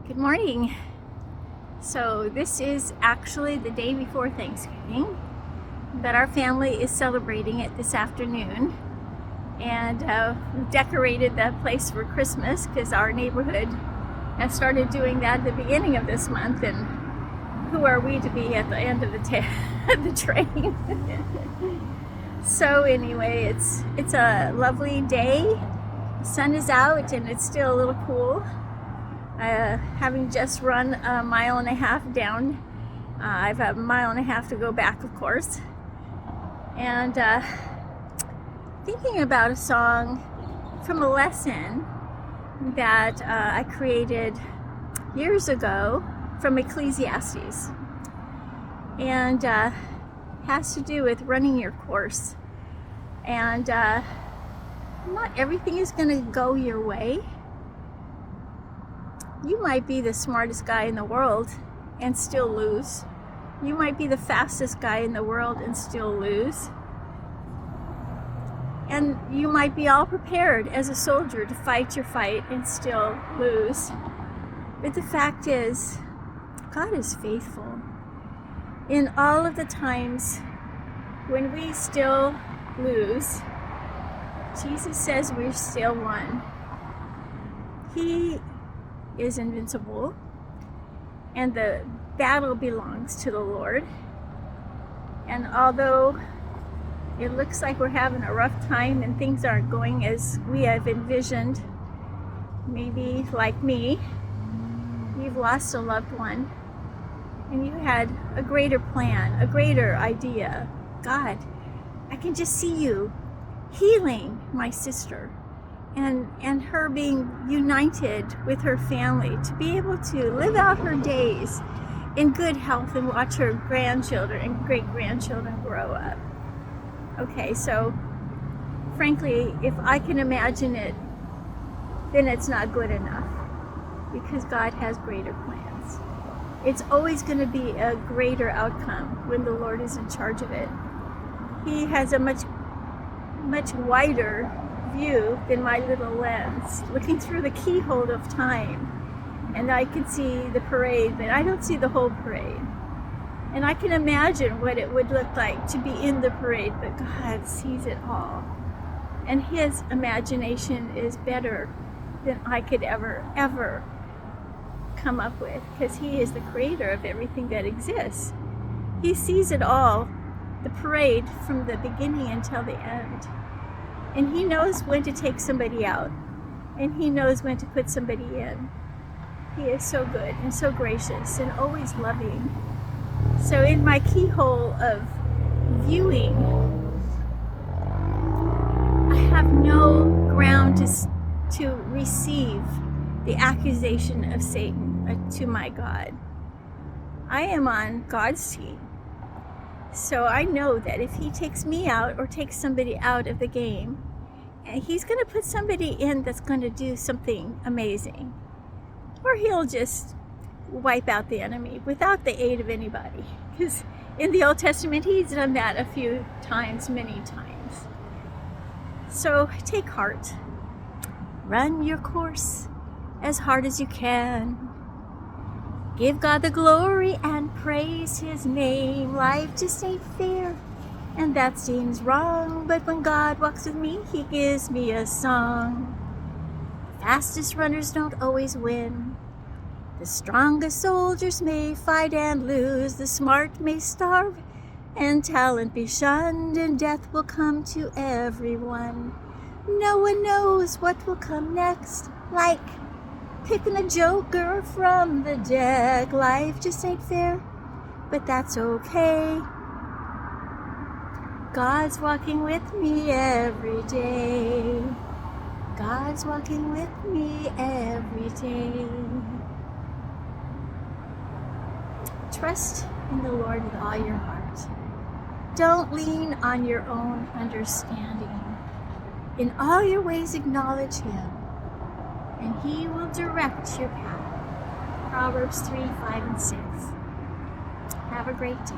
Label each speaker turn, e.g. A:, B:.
A: Good morning. So this is actually the day before Thanksgiving, but our family is celebrating it this afternoon, and we've decorated the place for Christmas because our neighborhood has started doing that at the beginning of this month, and who are we to be at the end of the train? So anyway, it's a lovely day. The sun is out and it's still a little cool. Having just run a mile and a half down, I've a mile and a half to go back, of course, and thinking about a song from a lesson that I created years ago from Ecclesiastes, and has to do with running your course. And not everything is going to go your way. You might be the smartest guy in the world and still lose. You might be the fastest guy in the world and still lose. And you might be all prepared as a soldier to fight your fight and still lose. But the fact is, God is faithful. In all of the times when we still lose, Jesus says we're still won. He is invincible, and the battle belongs to the Lord. And although it looks like we're having a rough time and things aren't going as we have envisioned, maybe like me, you've lost a loved one and you had a greater plan, a greater idea. God, I can just see you healing my sister and her being united with her family to be able to live out her days in good health and watch her grandchildren and great-grandchildren grow up. Okay, so frankly, if I can imagine it, then it's not good enough, because God has greater plans. It's always going to be a greater outcome when the Lord is in charge of it. He has a much wider view than my little lens, looking through the keyhole of time, and I can see the parade, but I don't see the whole parade. And I can imagine what it would look like to be in the parade, but God sees it all, and His imagination is better than I could ever come up with, because He is the creator of everything that exists. He sees it all, the parade, from the beginning until the end. And He knows when to take somebody out, and He knows when to put somebody in. He is so good and so gracious and always loving. So in my keyhole of viewing, I have no ground to receive the accusation of Satan to my God. I am on God's team. So I know that if He takes me out or takes somebody out of the game, He's going to put somebody in that's going to do something amazing. Or He'll just wipe out the enemy without the aid of anybody. Because in the Old Testament, He's done that a few times, many times. So take heart. Run your course as hard as you can. Give God the glory and praise His name. Life just ain't fair, and that seems wrong, but when God walks with me, He gives me a song. The fastest runners don't always win. The strongest soldiers may fight and lose. The smart may starve and talent be shunned, and death will come to everyone. No one knows what will come next, like picking a joker from the deck. Life just ain't fair, but that's okay. God's walking with me every day. God's walking with me every day. Trust in the Lord with all your heart. Don't lean on your own understanding. In all your ways acknowledge Him, and He will direct your path. Proverbs 3, 5, and 6. Have a great day.